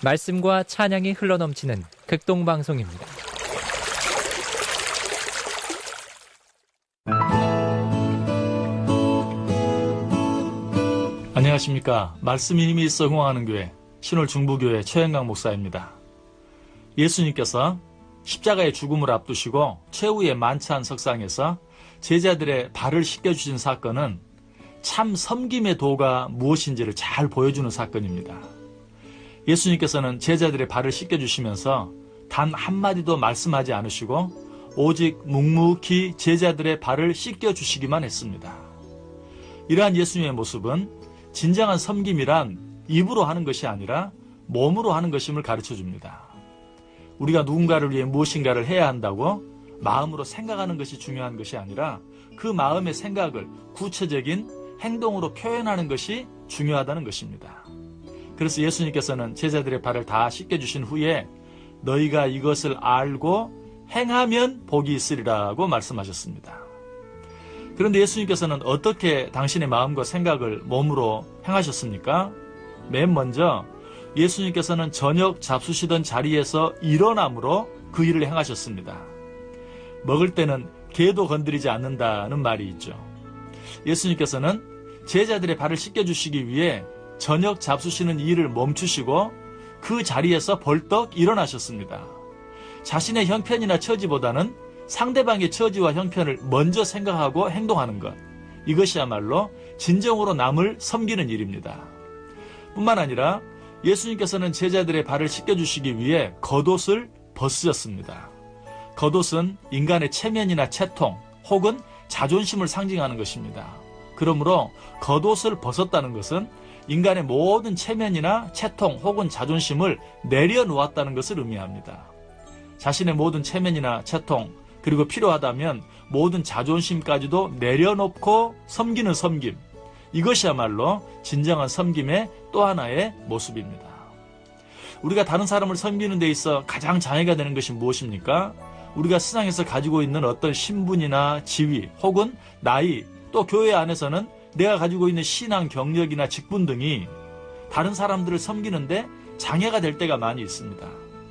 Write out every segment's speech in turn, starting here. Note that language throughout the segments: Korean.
말씀과 찬양이 흘러넘치는 극동방송입니다. 안녕하십니까. 말씀이 힘이 있어 흥황하는 교회 신월중부교회 최현강 목사입니다. 예수님께서 십자가의 죽음을 앞두시고 최후의 만찬 석상에서 제자들의 발을 씻겨주신 사건은 참 섬김의 도가 무엇인지를 잘 보여주는 사건입니다. 예수님께서는 제자들의 발을 씻겨주시면서 단 한마디도 말씀하지 않으시고 오직 묵묵히 제자들의 발을 씻겨주시기만 했습니다. 이러한 예수님의 모습은 진정한 섬김이란 입으로 하는 것이 아니라 몸으로 하는 것임을 가르쳐줍니다. 우리가 누군가를 위해 무엇인가를 해야 한다고 마음으로 생각하는 것이 중요한 것이 아니라 그 마음의 생각을 구체적인 행동으로 표현하는 것이 중요하다는 것입니다. 그래서 예수님께서는 제자들의 발을 다 씻겨주신 후에 너희가 이것을 알고 행하면 복이 있으리라고 말씀하셨습니다. 그런데 예수님께서는 어떻게 당신의 마음과 생각을 몸으로 행하셨습니까? 맨 먼저 예수님께서는 저녁 잡수시던 자리에서 일어남으로 그 일을 행하셨습니다. 먹을 때는 개도 건드리지 않는다는 말이 있죠. 예수님께서는 제자들의 발을 씻겨주시기 위해 저녁 잡수시는 일을 멈추시고 그 자리에서 벌떡 일어나셨습니다. 자신의 형편이나 처지보다는 상대방의 처지와 형편을 먼저 생각하고 행동하는 것, 이것이야말로 진정으로 남을 섬기는 일입니다. 뿐만 아니라 예수님께서는 제자들의 발을 씻겨주시기 위해 겉옷을 벗으셨습니다. 겉옷은 인간의 체면이나 채통 혹은 자존심을 상징하는 것입니다. 그러므로 겉옷을 벗었다는 것은 인간의 모든 체면이나 채통 혹은 자존심을 내려놓았다는 것을 의미합니다. 자신의 모든 체면이나 채통 그리고 필요하다면 모든 자존심까지도 내려놓고 섬기는 섬김, 이것이야말로 진정한 섬김의 또 하나의 모습입니다. 우리가 다른 사람을 섬기는 데 있어 가장 장애가 되는 것이 무엇입니까? 우리가 세상에서 가지고 있는 어떤 신분이나 지위 혹은 나이, 또 교회 안에서는 내가 가지고 있는 신앙 경력이나 직분 등이 다른 사람들을 섬기는데 장애가 될 때가 많이 있습니다.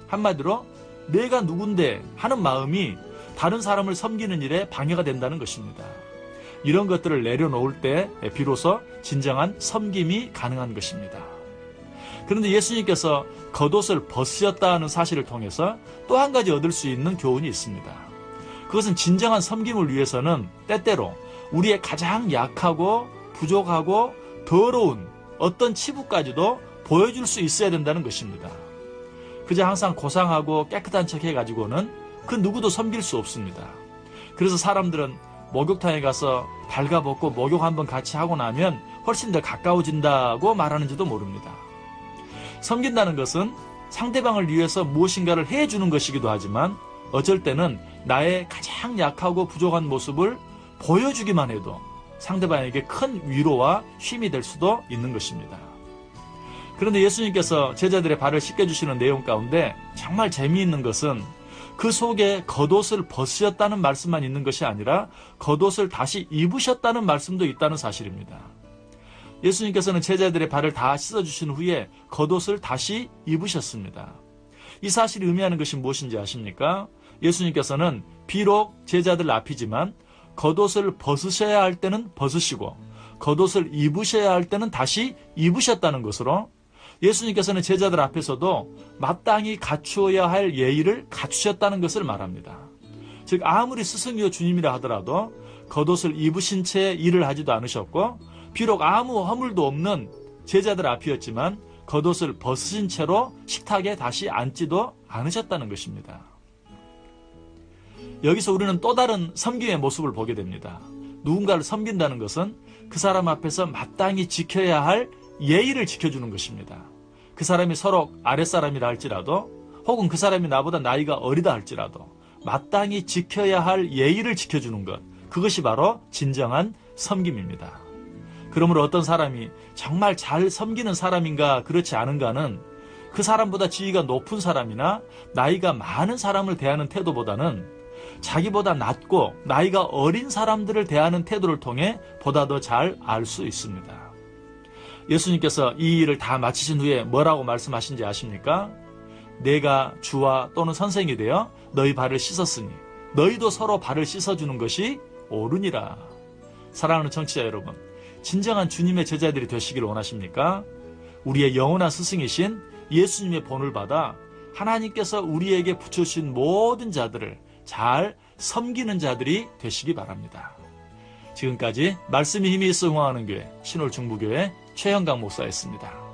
한마디로 내가 누군데 하는 마음이 다른 사람을 섬기는 일에 방해가 된다는 것입니다. 이런 것들을 내려놓을 때 비로소 진정한 섬김이 가능한 것입니다. 그런데 예수님께서 겉옷을 벗으셨다는 사실을 통해서 또 한 가지 얻을 수 있는 교훈이 있습니다. 그것은 진정한 섬김을 위해서는 때때로 우리의 가장 약하고 부족하고 더러운 어떤 치부까지도 보여줄 수 있어야 된다는 것입니다. 그저 항상 고상하고 깨끗한 척 해가지고는 그 누구도 섬길 수 없습니다. 그래서 사람들은 목욕탕에 가서 발가벗고 목욕 한번 같이 하고 나면 훨씬 더 가까워진다고 말하는지도 모릅니다. 섬긴다는 것은 상대방을 위해서 무엇인가를 해주는 것이기도 하지만 어쩔 때는 나의 가장 약하고 부족한 모습을 보여주기만 해도 상대방에게 큰 위로와 힘이 될 수도 있는 것입니다. 그런데 예수님께서 제자들의 발을 씻겨주시는 내용 가운데 정말 재미있는 것은 그 속에 겉옷을 벗으셨다는 말씀만 있는 것이 아니라 겉옷을 다시 입으셨다는 말씀도 있다는 사실입니다. 예수님께서는 제자들의 발을 다 씻어주신 후에 겉옷을 다시 입으셨습니다. 이 사실이 의미하는 것이 무엇인지 아십니까? 예수님께서는 비록 제자들 앞이지만 겉옷을 벗으셔야 할 때는 벗으시고 겉옷을 입으셔야 할 때는 다시 입으셨다는 것으로 예수님께서는 제자들 앞에서도 마땅히 갖추어야 할 예의를 갖추셨다는 것을 말합니다. 즉 아무리 스승이요 주님이라 하더라도 겉옷을 입으신 채 일을 하지도 않으셨고 비록 아무 허물도 없는 제자들 앞이었지만 겉옷을 벗으신 채로 식탁에 다시 앉지도 않으셨다는 것입니다. 여기서 우리는 또 다른 섬김의 모습을 보게 됩니다. 누군가를 섬긴다는 것은 그 사람 앞에서 마땅히 지켜야 할 예의를 지켜주는 것입니다. 그 사람이 서로 아랫사람이라 할지라도 혹은 그 사람이 나보다 나이가 어리다 할지라도 마땅히 지켜야 할 예의를 지켜주는 것, 그것이 바로 진정한 섬김입니다. 그러므로 어떤 사람이 정말 잘 섬기는 사람인가 그렇지 않은가는 그 사람보다 지위가 높은 사람이나 나이가 많은 사람을 대하는 태도보다는 자기보다 낮고 나이가 어린 사람들을 대하는 태도를 통해 보다 더 잘 알 수 있습니다. 예수님께서 이 일을 다 마치신 후에 뭐라고 말씀하신지 아십니까? 내가 주와 또는 선생이 되어 너희 발을 씻었으니 너희도 서로 발을 씻어주는 것이 옳으니라. 사랑하는 청취자 여러분, 진정한 주님의 제자들이 되시기를 원하십니까? 우리의 영원한 스승이신 예수님의 본을 받아 하나님께서 우리에게 붙여주신 모든 자들을 잘 섬기는 자들이 되시기 바랍니다. 지금까지 말씀이 힘이 있어 응원하는 교회 신월중부교회 최형강 목사였습니다.